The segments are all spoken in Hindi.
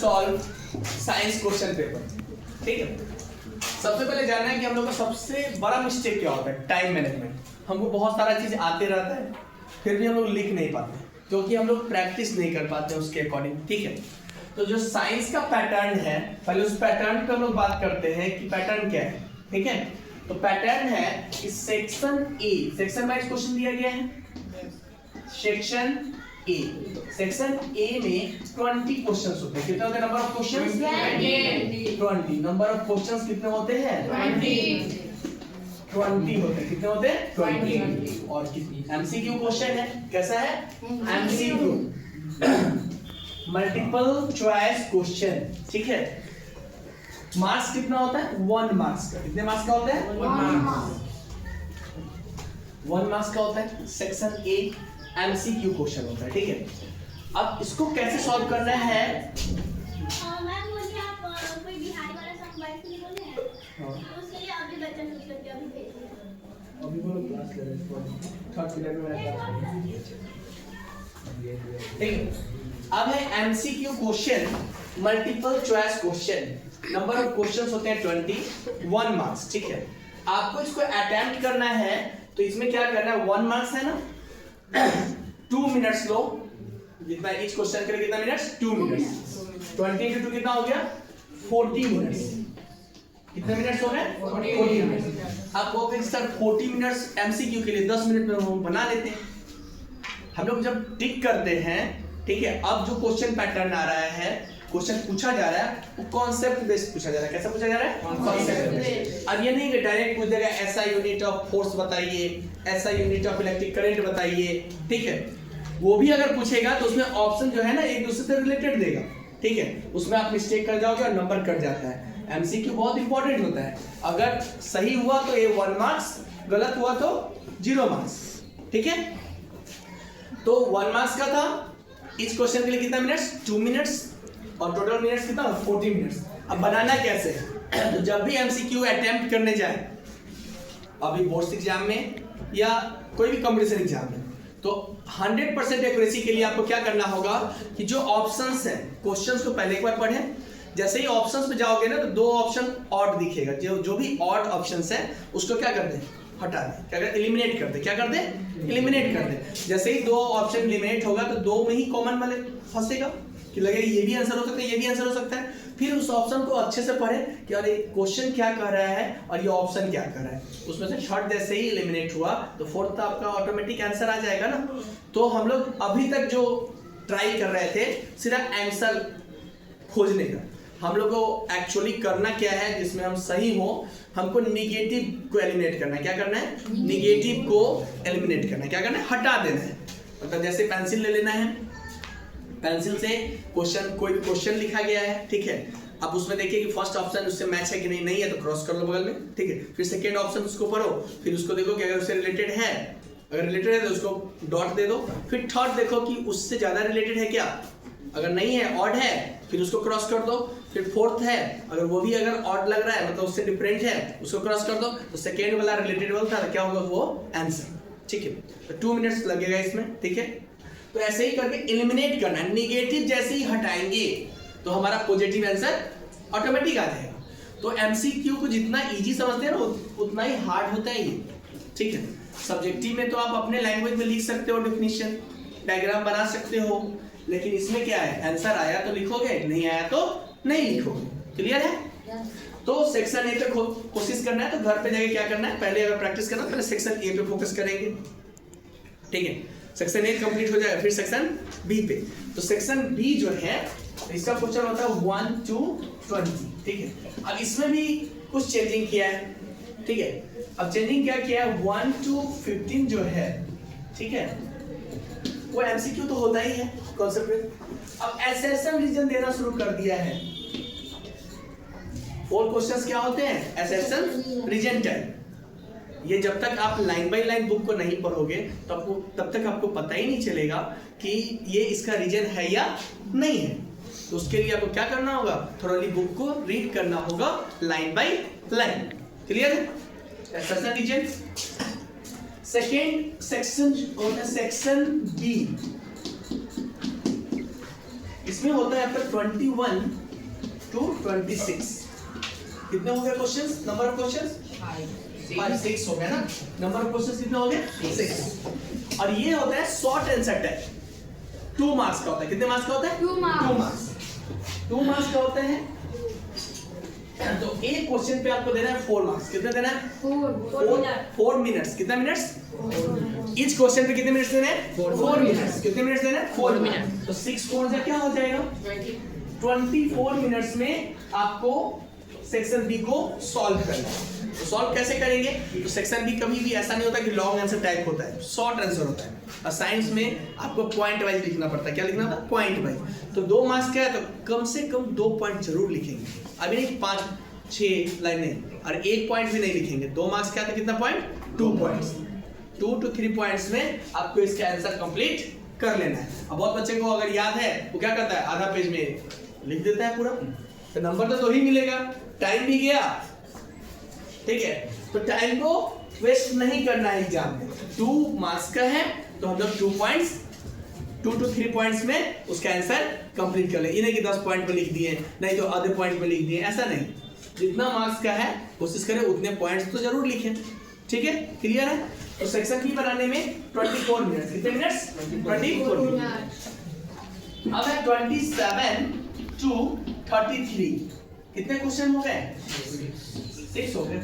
Solve science question paper. ठीक है, सबसे पहले जानना है कि हम लोग का सबसे बड़ा मिस्टेक क्या होता है, टाइम मैनेजमेंट। हमको बहुत सारा चीज आते रहता है, फिर भी हम लोग लिख नहीं पाते क्योंकि हम लोग प्रैक्टिस नहीं कर पाते उसके अकॉर्डिंग। ठीक है, तो जो साइंस का पैटर्न है, पहले उस पैटर्न पे हम लोग बात करते हैं कि पैटर्न क्या है। ठीक है, तो पैटर्न है कि section A, section wise question दिया गया है। सेक्शन ए, सेक्शन ए में 20 क्वेश्चंस होते हैं। कितने होते हैं number of questions? 20। Number of questions कितने होते हैं? 20 होते हैं। कितने होते हैं? 20। और कितनी एमसीक्यू क्वेश्चन है, कैसा है? MCQ, multiple choice question. ठीक है, मार्क्स कितना होता है? 1 मार्क्स का। कितने मार्क्स का होता है? 1 मार्क्स का होता है। सेक्शन ए एमसीक्यू क्वेश्चन होता है। ठीक है, अब इसको कैसे सॉल्व करना है? मैम मुझे आप कोई बिहारी वाला सॉन्ग गाइस के लिए बोले हैं, तो उसके लिए अभी बच्चा यूज करके अभी भेज दिया। अभी बोलो, क्लास ले रहे हैं, थर्ड पीरियड में मेरा क्लास। ठीक है, अब है MCQ question, multiple choice question. Number of questions होते हैं 20, 1 मार्क्स। ठीक है, आपको इसको अटेम्प्ट करना है तो इसमें क्या करना है? 1 मार्क्स है ना, 2 मिनट्स लो। जितना इच क्वेश्चन के लिए कितना मिनट्स? 2 मिनट्स। 20 into 2 कितना हो गया? 40 मिनट्स। कितने मिनट्स हो गए? 40 मिनट्स। आप कहोगे सर 40 मिनट्स एमसीक्यू के लिए 10 मिनट में हम बना लेते हैं। हम लोग जब टिक करते हैं, ठीक है, अब जो क्वेश्चन पैटर्न आ रहा है, क्वेश्चन पूछा जा रहा है, वो कॉन्सेप्ट बेस्ड पूछा जा रहा है। कैसा पूछा जा रहा है? Concept based. अब ये नहीं कि डायरेक्ट पूछ देगा ऐसा यूनिट ऑफ फोर्स बताइए, ऐसा यूनिट ऑफ इलेक्ट्रिक करंट बताइए। ठीक है, वो भी अगर पूछेगा तो उसमें ऑप्शन जो है ना एक दूसरे से रिलेटेड देगा। ठीक है, उसमें आप मिस्टेक कर जाओगे और नंबर कट जाता है। एमसीक्यू बहुत इंपॉर्टेंट होता है, अगर सही हुआ तो ये 1 मार्क्स, गलत हुआ तो 0 मार्क्स। ठीक है, तो 1 मार्क्स का था। इस क्वेश्चन के लिए कितना मिनट्स? 2 मिनट्स, और टोटल मिनट्स कितना? 40 मिनट्स। अब बनाना कैसे है? तो जब भी एमसीक्यू अटेम्प्ट करने जाए, अभी बोर्ड्स एग्जाम में या कोई भी कंपटीशन एग्जाम में, तो 100% एक्यूरेसी के लिए आपको क्या करना होगा कि जो ऑप्शंस हैं, क्वेश्चंस को पहले एक बार पढ़ें। जैसे ही ऑप्शंस पे जाओगे ना तो 2 ऑप्शन ऑड दिखेगा। जो भी ऑड ऑप्शंस है उसको क्या कर दें? हटा दें। क्या कर? एलिमिनेट कर दे। क्या कर दे? एलिमिनेट कर दे। जैसे ही 2 ऑप्शन एलिमिनेट होगा तो 2 में ही कॉमन वाले फंसेगा कि लगेगा ये भी आंसर हो सकता है, ये भी आंसर हो सकता है। फिर उस ऑप्शन को अच्छे से पढ़ें कि अरे क्वेश्चन क्या कर रहा है और ये ऑप्शन क्या कर रहा है। उसमें से थर्ड जैसे ही एलिमिनेट हुआ तो फोर्थ आपका ऑटोमेटिक आंसर आ जाएगा ना। तो हम लोग अभी तक जो ट्राई कर रहे थे सिर्फ आंसर खोजने का, हम लोग को एक्चुअली करना क्या है जिसमें हम सही हो, हमको निगेटिव को एलिमिनेट करना है। क्या करना है? निगेटिव को एलिमिनेट करना है। क्या करना है? हटा देना है। मतलब जैसे पेंसिल ले लेना है, पेंसिल से क्वेश्चन, कोई भी क्वेश्चन लिखा गया है, ठीक है, अब उसमें देखिए कि फर्स्ट ऑप्शन उससे मैच है कि नहीं, नहीं है तो क्रॉस कर लो बगल में। ठीक है, फिर सेकेंड ऑप्शन उसको पढ़ो, फिर उसको देखो कि अगर उससे रिलेटेड है, अगर रिलेटेड है तो उसको डॉट दे दो। फिर थर्ड देखो कि उससे ज्यादा रिलेटेड है क्या, अगर नहीं है, ऑड है, फिर उसको क्रॉस कर दो। फिर फोर्थ है, अगर वो भी अगर ऑड लग रहा है मतलब उससे डिफरेंट है, उसको क्रॉस कर दो। तो सेकेंड वाला रिलेटेड वाला था, क्या होगा? वो आंसर। ठीक है, तो 2 मिनट्स लगेगा इसमें। ठीक है, तो ऐसे ही करके एलिमिनेट करना है। निगेटिव जैसे ही हटाएंगे तो हमारा पॉजिटिव आंसर ऑटोमेटिक आ जाएगा। तो एमसीक्यू को जितना इजी समझते हैं ना उतना ही हार्ड होता है ये। ठीक है, सब्जेक्टिव में तो आप अपने लैंग्वेज में लिख सकते हो, डेफिनेशन, डायग्राम बना सकते हो, लेकिन इसमें क्या है? आंसर आया तो लिखोगे, नहीं आया तो नहीं लिखोगे। क्लियर है? तो सेक्शन ए पे कोशिश करना है, तो घर पे जाके क्या करना है, पहले अगर प्रैक्टिस करना है पहले सेक्शन ए पे फोकस करेंगे। ठीक है, सेक्शन ए कंप्लीट हो जाएगा, फिर सेक्शन बी पे। तो सेक्शन बी जो है इसका क्वेश्चन होता है 1 to 20। ठीक है, अब इसमें भी कुछ चेंजिंग किया है। ठीक है, अब चेंजिंग क्या किया है? 1 to 15 जो है, ठीक है, वो एमसीक्यू तो होता ही है कॉन्सेप्ट। अब एसेशन रीजन देना शुरू कर दिया है। 4 क्वेश्चंस क्या होते हैं? Assertion reason type. ये जब तक आप लाइन बाय लाइन बुक को नहीं पढ़ोगे तो आपको तब तक आपको पता ही नहीं चलेगा कि ये इसका रीजन है या नहीं है। तो उसके लिए आपको क्या करना होगा? थोड़ी बुक को रीड करना होगा लाइन बाय लाइन। क्लियर है? Assertion reason. सेकेंड सेक्शन होता है सेक्शन बी। इसमें इसमें होता है आपका 21 to 26। कितने हो गए क्वेश्चंस? नंबर ऑफ क्वेश्चंस 6 हो गया ना। नंबर ऑफ क्वेश्चंस कितने हो गए? 6। और ये होता है शॉर्ट आंसर टाइप, 2 मार्क्स का होता है। कितने मार्क्स का होता है? 2 मार्क्स। 2 मार्क्स का होता है। तो एक क्वेश्चन पे आपको देना है 4 मार्क्स। कितने देना है? 4 मिनट्स। कितना मिनट्स? इच क्वेश्चन पे कितने मिनट्स देने हैं? 4 मिनट्स। कितने मिनट्स देने हैं? 4 मिनट। तो 6 4 जा क्या हो जाएगा? 24 मिनट्स में आपको सेक्शन बी को सॉल्व करना है। तो सॉल्व कैसे करेंगे? तो सेक्शन बी कभी भी ऐसा नहीं होता कि लॉन्ग आंसर टाइप होता है, शॉर्ट आंसर होता है। और साइंस में आपको पॉइंट वाइज लिखना पड़ता है। क्या लिखना था? Point wise. तो 2 मार्क्स क्या है? तो कम से कम 2 पॉइंट जरूर लिखेंगे। अभी नहीं 5-6 लाइनें और 1 पॉइंट भी नहीं लिखेंगे। 2 मार्क्स क्या था? कितना पॉइंट? 2 पॉइंट्स। 2 to 3 पॉइंट्स में आपको इसका आंसर कंप्लीट कर लेना है। अब बहुत बच्चे को अगर याद है वो क्या करता है? आधा पेज में लिख देता है पूरा। तो नंबर तो ही मिलेगा, टाइम भी गया। ठीक है, तो टाइम को वेस्ट नहीं करना है एग्जाम में। 2 मार्क्स का है तो हम लोग 2 to 3 पॉइंट्स में उसका आंसर कंप्लीट कर ले। इन्हें कि 10 पॉइंट पे लिख दिए, नहीं तो आधे पॉइंट पे लिख दिए, ऐसा नहीं। जितना मार्क्स का है कोशिश करें उतने पॉइंट्स तो जरूर लिखें। ठीक है, क्लियर है? तो सेक्शन बी बनाने में 24 मिनट्स। कितने मिनट्स? 24 मिनट। अब है 27 to 33। कितने क्वेश्चन हो गए? 6 हो गए।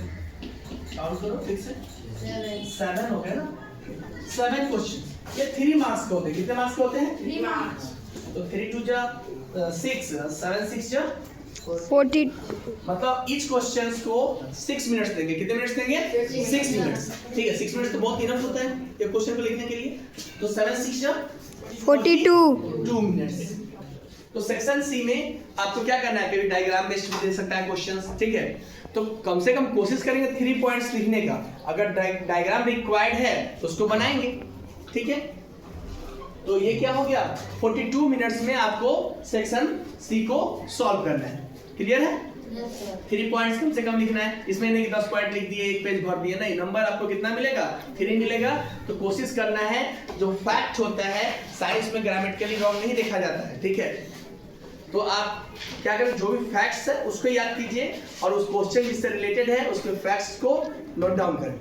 काउंट करो, 6 से 7 हो गए ना। 7 क्वेश्चन। ये 3 मार्क्स के होते हैं। कितने मार्क्स के होते हैं? 3 मार्क्स। तो 3 2 जा 6, 7 6 जा 40। मतलब ईच क्वेश्चंस को 6 मिनट्स देंगे। कितने मिनट्स देंगे? 6 मिनट्स। ठीक है, 6 मिनट्स तो बहुत इनफ होता है एक क्वेश्चन को लिखने के लिए। तो 7 6 जा 42 मिनट्स। तो सेक्शन सी में आपको क्या करना है? कभी डायग्राम बेस्ड भी दे सकता है क्वेश्चंस। ठीक है, तो कम से कम कोशिश करेंगे 3 पॉइंट्स लिखने का। अगर डायग्राम रिक्वायर्ड है तो उसको बनाएंगे। ठीक है, तो ये क्या हो गया? 42 मिनट्स में आपको सेक्शन सी को सॉल्व करना है। क्लियर है? 3 पॉइंट्स कम से कम लिखना है। इसमें नहीं कि 10 पॉइंट लिख दिए, 1 पेज भर दिए, नहीं। नंबर आपको कितना मिलेगा? 3 मिलेगा। तो कोशिश करना है जो फैक्ट होता है, साइंस में ग्रामेटिकली रॉन्ग नहीं देखा जाता है। ठीक है, तो आप क्या करें? जो भी फैक्ट्स है उसको याद कीजिए और उस क्वेश्चन जिससे रिलेटेड है उसके फैक्ट्स को नोट डाउन करें।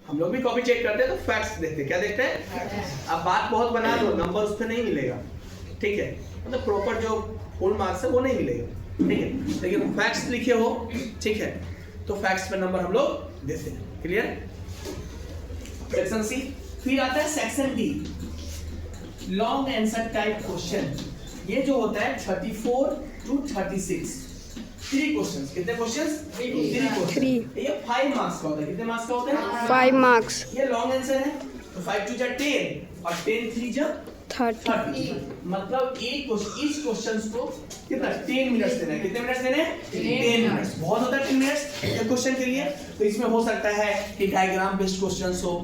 हम लोग भी कॉपी चेक करते हैं तो फैक्ट्स देखते हैं। क्या देखते हैं? आप बात बहुत बना दो, नंबर उस पर नहीं मिलेगा। ठीक है, मतलब प्रॉपर जो फुल मार्क्स है वो नहीं मिलेगा। ठीक है, लेकिन फैक्ट्स लिखे हो, ठीक है, तो फैक्ट्स पे नंबर हम लोग देते हैं। क्लियर? Section C. फिर आता है section D, long answer type question. ये जो होता है 34 to 36, 3 क्वेश्चंस। कितने क्वेश्चंस? 3 क्वेश्चन। ये 5 मार्क्स का होता है। कितने मार्क्स का होता है? 5 मार्क्स। ये लॉन्ग आंसर है। तो 5 2 जा 10 और 10 3 जा 30। मतलब एक क्वेश्चंस को कितना? 10 मिनट्स देना है। कितने मिनट्स देने हैं? 10 मिनट्स। बहुत होता है 10 मिनट्स एक क्वेश्चन के लिए। तो इसमें हो सकता है कि डायग्राम बेस्ड क्वेश्चंस हो,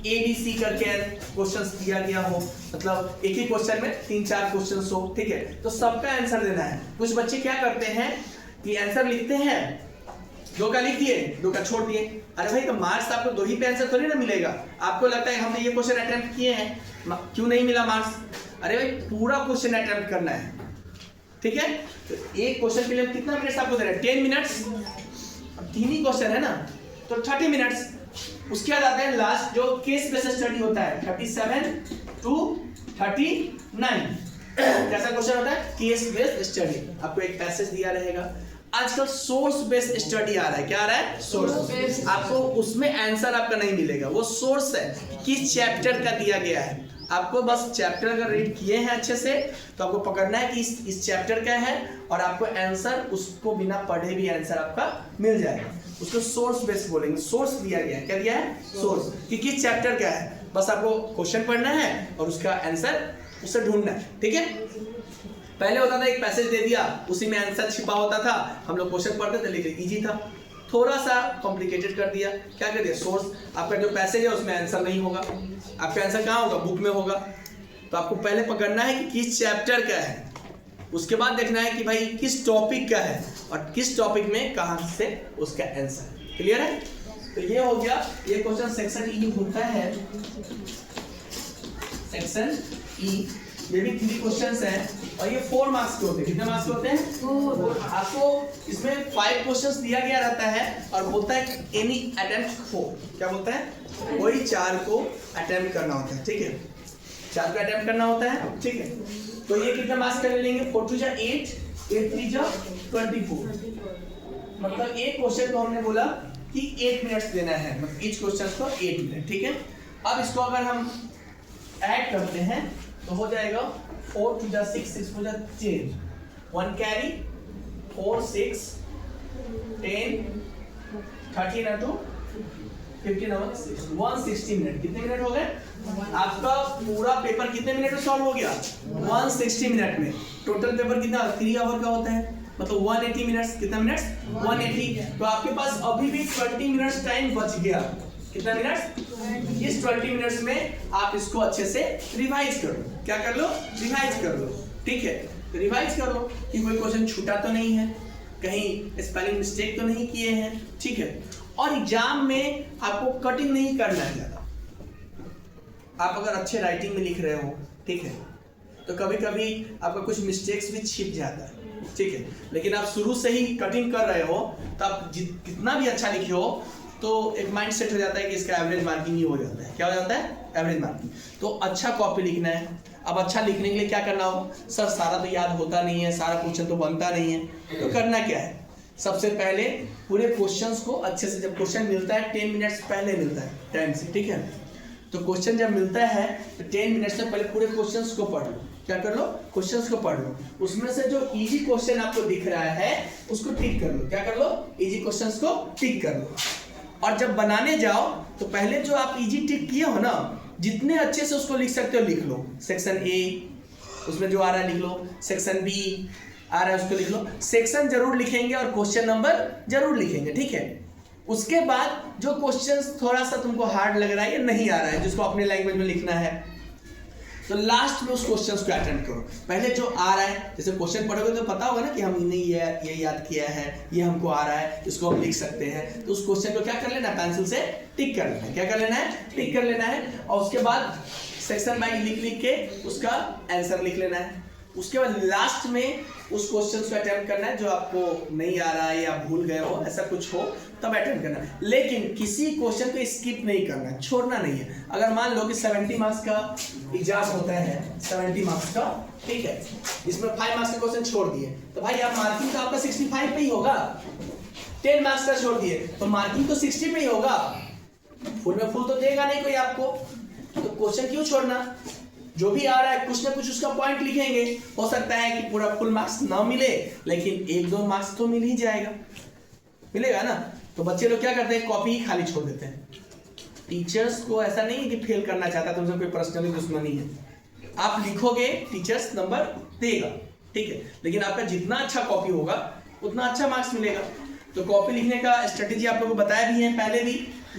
ABC करके क्वेश्चंस दिया गया हो, मतलब एक ही क्वेश्चन में 3-4 क्वेश्चंस हो। ठीक है, तो सबका आंसर देना है। कुछ बच्चे क्या करते हैं कि आंसर लिखते हैं, 2 का लिख दिए, 2 का छोड़ दिए। अरे भाई, तो मार्क्स आपको 2 ही पे आंसर थोड़ी ना मिलेगा। आपको लगता है हमने ये क्वेश्चन अटेम्प्ट किए हैं, क्यों नहीं मिला मार्क्स? अरे भाई, पूरा क्वेश्चन अटेम्प्ट करना है। ठीक है, तो एक क्वेश्चन के लिए कितना मिनट्स आपको देना है? 10 मिनट्स। अब 3 ही क्वेश्चन है ना, तो 30 मिनट्स। उसके बाद आता है लास्ट जो केस बेस्ड स्टडी होता है, 37 to 39। कैसा क्वेश्चन होता है? Case based study. आपको एक पैसेज दिया रहेगा। आजकल सोर्स बेस्ड स्टडी आ रहा है। क्या आ रहा है? सोर्स। आपको उसमें आंसर आपका नहीं मिलेगा, वो सोर्स है किस चैप्टर का दिया गया है। आपको बस चैप्टर अगर रीड किए हैं अच्छे से तो आपको पकड़ना है कि इस चैप्टर का है और आपको आंसर उसको बिना पढ़े भी आंसर आपका मिल जाएगा। उसको सोर्स बेस्ड बोलेंगे। सोर्स दिया गया है। क्या दिया है? सोर्स, कि किस चैप्टर का है। बस आपको क्वेश्चन पढ़ना है और उसका आंसर उससे ढूंढना है। ठीक है, पहले होता था एक पैसेज दे दिया, उसी में आंसर छिपा होता था, हम लोग क्वेश्चन पढ़ते थे, लेकिन इजी था। थोड़ा सा कॉम्प्लिकेटेड कर दिया। क्या कर दिया? सोर्स। आपका जो पैसेज है उसमें आंसर नहीं होगा, आपका आंसर कहाँ होगा? बुक में होगा। तो आपको पहले पकड़ना है कि किस चैप्टर का है, उसके बाद देखना है कि भाई किस टॉपिक का है और किस टॉपिक में कहाँ से उसका आंसर। क्लियर है? तो ये हो गया। ये क्वेश्चन सेक्शन ई होता है। सेक्शन ई ये भी 3 क्वेश्चंस हैं और ये 4 मार्क्स के होते हैं। कितने मार्क्स के होते हैं? 4। आपको इसमें 5 क्वेश्चंस दिया गया रहता है और बोलता है एनी अटेम्प्ट 4। क्या बोलता है? वही 4 को अटेम्प्ट करना होता है, ठीक है, 4 को अटेम्प्ट करना होता है, ठीक है। तो ये कितने मार्क्स कर लेंगे? 4 2 जा 8, 8 3 जा 24। मतलब एक क्वेश्चन को हमने बोला कि 8 मिनट्स देना है, मतलब ईच क्वेश्चन को 8 मिनट, ठीक है। अब इसको अगर हम ऐड करते हैं तो हो जाएगा 4 2 जा 6, 6 4 जा 10, 1 कैरी, 4 6 10 13 into 15 160 मिनट। कितने मिनट हो गए? आपका पूरा पेपर कितने मिनट में सॉल्व हो गया? 160 मिनट में। टोटल पेपर कितना 3 आवर का होता है, मतलब 180 मिनट्स। कितना मिनट्स? 180। तो आपके पास अभी भी 20 मिनट्स टाइम बच गया। कितना मिनट्स? इस 20 मिनट्स में आप इसको अच्छे से रिवाइज कर लो। क्या कर लो? रिवाइज कर लो, ठीक है। रिवाइज कर लो कि कोई क्वेश्चन छूटा तो नहीं है, कहीं स्पेलिंग मिस्टेक तो नहीं किए हैं, ठीक है। और एग्जाम में आपको कटिंग नहीं करना है ज्यादा। आप अगर अच्छे राइटिंग में लिख रहे हो, ठीक है, तो कभी कभी आपका कुछ मिस्टेक्स भी छिप जाता है, ठीक है। लेकिन आप शुरू से ही कटिंग कर रहे हो तो आप कितना भी अच्छा लिखे हो तो एक माइंड सेट हो जाता है कि इसका एवरेज मार्किंग ही हो जाता है। क्या हो जाता है? Average marking. तो अच्छा कॉपी लिखना है। अब अच्छा लिखने के लिए क्या करना हो? सर सारा तो याद होता नहीं है, सारा क्वेश्चन तो बनता नहीं है, तो करना क्या है? सबसे पहले पूरे क्वेश्चंस को अच्छे से, जब क्वेश्चन मिलता है 10 मिनट्स पहले मिलता है टाइम से, ठीक है। तो क्वेश्चन जब मिलता है तो 10 मिनट से पहले पूरे क्वेश्चंस को पढ़ लो। क्या कर लो? क्वेश्चंस को पढ़ लो। उसमें से जो इजी क्वेश्चन आपको दिख रहा है उसको टिक कर लो। क्या कर लो? इजी क्वेश्चंस को टिक कर लो। और जब बनाने जाओ तो पहले जो आप इजी टिक किए हो ना, जितने अच्छे से उसको लिख सकते हो लिख लो। सेक्शन ए उसमें जो आ रहा है लिख लो, सेक्शन बी आ रहा है उसको लिख लो। सेक्शन जरूर लिखेंगे और क्वेश्चन नंबर जरूर लिखेंगे, ठीक है। उसके बाद जो क्वेश्चंस थोड़ा सा तुमको हार्ड लग रहा है या नहीं आ रहा है, जिसको अपने लैंग्वेज में लिखना है, तो लास्ट में उस क्वेश्चंस को अटेम्प्ट करो। पहले जो आ रहा है, जैसे क्वेश्चन पढ़ोगे तो पता होगा ना कि हमने ये याद किया है, ये हमको आ रहा है, इसको हम लिख सकते हैं। तो उस क्वेश्चन को क्या कर लेना है? पेंसिल से टिक कर लेना है। क्या कर लेना है? टिक कर लेना है। और उसके बाद सेक्शन वाइज लिख के उसका आंसर लिख लेना है। उसके बाद लास्ट में उस क्वेश्चन को अटेम्प्ट करना है जो आपको नहीं आ रहा है या भूल गए हो, ऐसा कुछ हो तब अटेम्प्ट करना है। लेकिन किसी क्वेश्चन को स्किप नहीं करना है, छोड़ना नहीं है। अगर मान लो कि 70 मार्क्स का एग्जाम होता है, 70 मार्क्स का, ठीक है, इसमें 5 मार्क्स का क्वेश्चन छोड़ दिए तो भाई आप मार्किंग तो आपका 65 पे ही होगा। 10 मार्क्स का छोड़ दिए तो मार्किंग तो 60 पे ही होगा। फुल में फुल तो देगा नहीं कोई आपको, तो क्वेश्चन क्यों छोड़ना? जो भी आ रहा है कुछ ना कुछ उसका पॉइंट लिखेंगे। हो सकता है कि पूरा फुल मार्क्स ना मिले, लेकिन 1-2 मार्क्स तो मिल ही जाएगा, मिलेगा ना। तो बच्चे लोग क्या करते हैं? कॉपी ही खाली छोड़ देते हैं। टीचर्स को ऐसा नहीं है कि फेल करना चाहता, तुमसे कोई पर्सनली दुश्मनी है। आप लिखोगे, टीचर्स नंबर देगा, ठीक है, लेकिन आपका जितना अच्छा कॉपी होगा उतना अच्छा मार्क्स मिलेगा। तो कॉपी लिखने का स्ट्रेटेजी आप लोगों को बताया भी है पहले भी,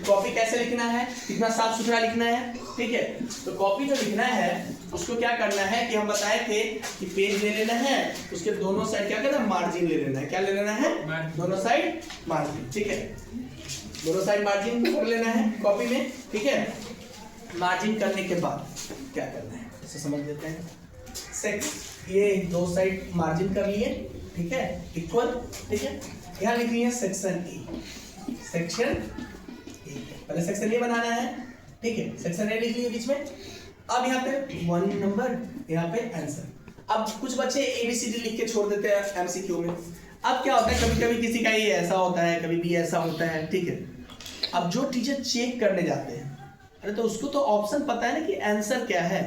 कॉपी कैसे लिखना है, कितना साफ सुथरा लिखना है, ठीक है। तो कॉपी जो लिखना है उसको क्या करना है कि हम बताए थे कि पेज ले लेना है, उसके दोनों साइड क्या करना है? मार्जिन ले लेना है। क्या ले लेना है? दोनों साइड मार्जिन, ठीक है। दोनों साइड मार्जिन कर लेना है कॉपी में, ठीक है। मार्जिन करने के बाद क्या करना है इसे समझ लेते हैं। ये दो साइड मार्जिन कर लिए, ठीक है, इक्वल, ठीक है। यहाँ लिख लिए सेक्शन ए, सेक्शन ए, पहले सेक्शन ए बनाना है, ठीक है। सेक्शन ए लिख लिए बीच में। अब यहाँ पे 1 नंबर, यहाँ पे आंसर। अब कुछ बच्चे ABCD लिख के छोड़ देते हैं MCQ में। अब क्या होता है, कभी कभी किसी का ये ऐसा होता है, कभी भी ऐसा होता है, ठीक है। अब जो टीचर चेक करने जाते हैं, अरे तो उसको तो ऑप्शन पता है ना कि आंसर क्या है।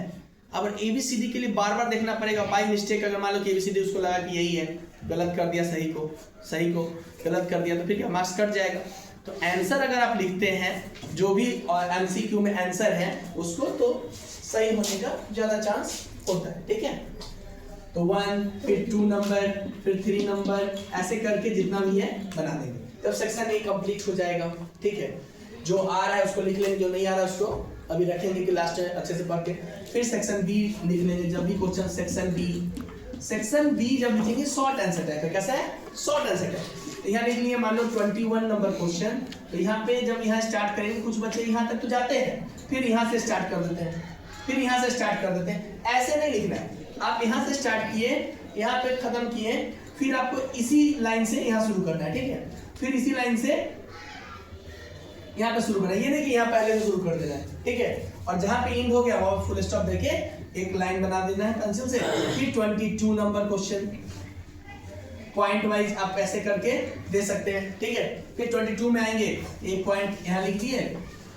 अब ABCD के लिए बार बार देखना पड़ेगा। बाय मिस्टेक अगर मान लो कि ABCD उसको लगा कि यही है, गलत कर दिया, सही को गलत कर दिया, तो फिर क्या मार्क्स कट जाएगा। तो आंसर अगर आप लिखते हैं जो भी MCQ में आंसर है उसको, तो सही होने का ज्यादा चांस होता है, ठीक है। तो 1 फिर 2 नंबर फिर 3 नंबर ऐसे करके जितना भी है बना देंगे। तब सेक्शन ए कंप्लीट हो जाएगा, ठीक है। जो आ रहा है उसको लिख लेंगे, जो नहीं आ रहा है उसको अभी रखेंगे कि लास्ट में अच्छे से पढ़ के। फिर सेक्शन बी लिख लेंगे। जब भी क्वेश्चन सेक्शन बी जब लिखेंगे शॉर्ट आंसर टाइप है। कैसा है? Short answer type. यहाँ लिख लिए मान लो 21 नंबर क्वेश्चन, तो यहाँ पे जब यहाँ स्टार्ट करेंगे, कुछ बच्चे यहाँ तक तो जाते हैं, फिर यहाँ से स्टार्ट कर देते हैं, फिर यहाँ से स्टार्ट कर देते हैं। ऐसे नहीं लिखना है, आप यहाँ से स्टार्ट किए, यहाँ पे खत्म किए, फिर आपको इसी लाइन से यहाँ शुरू करना है, ठीक है। फिर इसी लाइन से यहाँ पे शुरू करना है, ये नहीं कि यहाँ पहले से शुरू कर देना है, ठीक है। और जहाँ पे एंड हो गया वहाँ फुल स्टॉप देके एक लाइन बना देना है पेंसिल से। फिर 22 नंबर क्वेश्चन पॉइंट वाइज आप ऐसे करके दे सकते हैं, ठीक है। फिर 22 में आएंगे, एक पॉइंट यहाँ लिख दिए,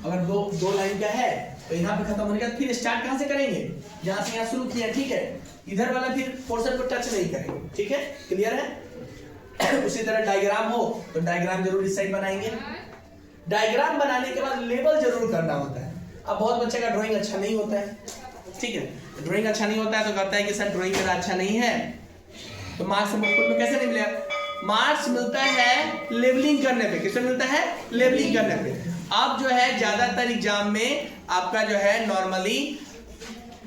अगर दो लाइन का है तो यहाँ पे खत्म होने का, फिर स्टार्ट कहाँ से करेंगे, जहाँ से यहाँ शुरू किया, ठीक है। इधर वाला फिर पोर्शन को टच नहीं करेंगे, ठीक है, क्लियर है। उसी तरह डायग्राम हो तो डायग्राम जरूर इस साइड बनाएंगे। डायग्राम बनाने के बाद लेबल जरूर करना होता है। अब बहुत बच्चे का ड्राइंग अच्छा नहीं होता है, ठीक है, ड्राइंग अच्छा नहीं होता है तो कहता है कि सर ड्राइंग मेरा अच्छा नहीं है, तो मार्क्स में कैसे नहीं मिलेगा? मार्क्स मिलता है लेवलिंग करने पे। किससे मिलता है? लेवलिंग करने पे। अब जो है ज्यादातर एग्जाम में आपका जो है नॉर्मली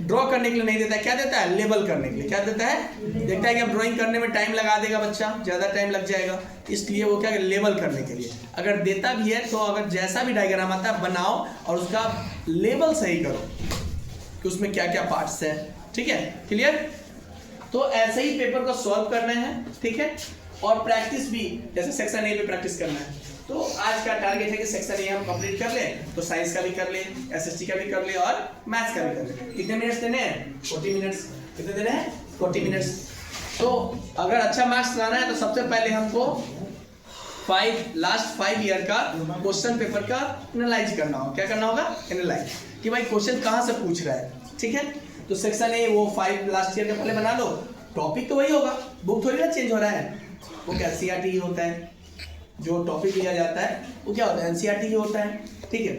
ड्रॉ करने के लिए नहीं देता है, क्या देता है? लेबल करने के लिए। क्या देता है? देखता है कि अब ड्राइंग करने में टाइम लगा देगा बच्चा, ज्यादा टाइम लग जाएगा, इसलिए वो क्या लेबल करने के लिए। अगर देता भी है तो अगर जैसा भी डायग्राम आता है बनाओ और उसका लेबल सही करो कि उसमें क्या क्या पार्ट्स है, ठीक है, क्लियर। तो ऐसे ही पेपर को सॉल्व करना है, ठीक है। और प्रैक्टिस भी जैसे सेक्शन ए पे प्रैक्टिस करना है। तो आज का टारगेट है कि सेक्शन ए हम कंप्लीट कर लें, तो साइंस का भी कर लें, एसएसटी का भी कर लें और मैथ्स का भी कर लें। कितने मिनट्स देने हैं? 40 मिनट्स। कितने देने हैं? 40 मिनट्स। तो अगर अच्छा मार्क्स लाना है तो सबसे पहले हमको लास्ट 5 ईयर का क्वेश्चन पेपर का एनालाइज करना होगा। क्या करना होगा? एनालाइज, कि भाई क्वेश्चन कहाँ से पूछ रहा है, ठीक है। तो सेक्शन ए वो 5 लास्ट ईयर का पहले बना लो, टॉपिक तो वही होगा, बुक थोड़ी ना चेंज हो रहा है। वो क्या एनसीईआरटी ही होता है, जो टॉपिक लिया जाता है वो क्या होता है? एनसीईआरटी ही होता है, ठीक है।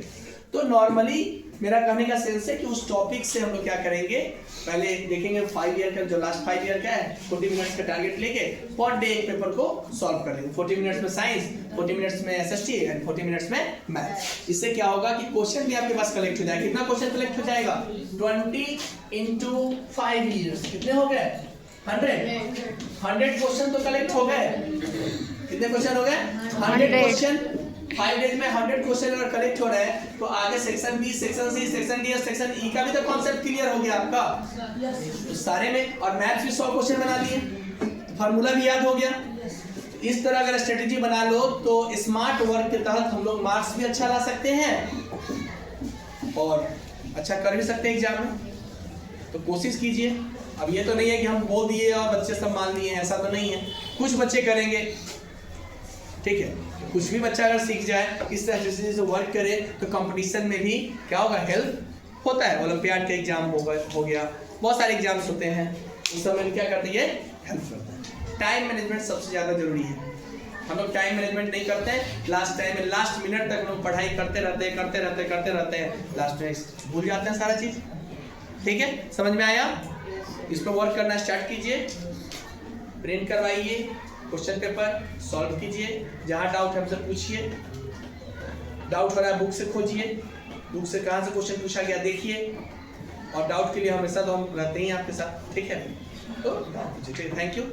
तो नॉर्मली मेरा कहने का सेंस है कि उस टॉपिक से हम लोग क्या करेंगे, पहले देखेंगे 5 ईयर का, जो लास्ट 5 ईयर का है, 40 मिनट्स का टारगेट लेके पर डे एक पेपर को सॉल्व कर लेंगे। 40 मिनट्स में साइंस, 40 मिनट्स में एसएसटी एंड 40 मिनट्स में मैथ्स। इससे क्या होगा कि क्वेश्चन भी आपके पास कलेक्ट हो जाएगा। कितना क्वेश्चन कलेक्ट हो जाएगा? 20 into 5 years कितने हो गए? 100 क्वेश्चन तो कलेक्ट हो गए। कितने क्वेश्चन हो गए? 100 क्वेश्चन। 5 डेज में 100 क्वेश्चन अगर कलेक्ट हो रहे हैं तो आगे section B, section C, section D और सेक्शन ई का भी तो कॉन्सेप्ट क्लियर हो गया आपका। तो सारे में, और मैथ्स भी 100 क्वेश्चन बना लिए, फार्मूला भी याद हो गया। इस तरह अगर स्ट्रेटेजी बना लो तो स्मार्ट वर्क के तहत हम लोग मार्क्स भी अच्छा ला सकते हैं और अच्छा कर भी सकते हैं एग्जाम में। तो कोशिश कीजिए। अब ये तो नहीं है कि हम बोल दिए और बच्चे सब मान लिए, ऐसा तो नहीं है। कुछ बच्चे करेंगे, ठीक है, कुछ भी बच्चा अगर सीख जाए, इस तरह से वर्क करे तो कंपटीशन में भी क्या होगा? हेल्प होता है। ओलंपियाड के एग्जाम हो गया, बहुत सारे एग्जाम्स होते हैं, उस समय क्या करती है? हेल्प करता है। टाइम मैनेजमेंट सबसे ज़्यादा जरूरी है। हम लोग टाइम मैनेजमेंट नहीं करते हैं, लास्ट टाइम में लास्ट मिनट तक लोग पढ़ाई करते रहते हैं, लास्ट में भूल जाते हैं सारा चीज़, ठीक है। समझ में आया? इस पर वर्क करना स्टार्ट कीजिए, प्रिंट करवाइए, क्वेश्चन पेपर सॉल्व कीजिए, जहाँ डाउट है हमसे पूछिए, डाउट हो रहा है बुक से खोजिए, बुक से कहाँ से क्वेश्चन पूछा गया देखिए, और डाउट के लिए हमेशा तो हम रहते ही आपके साथ, ठीक है। तो डाउट पूछिए। Thank you.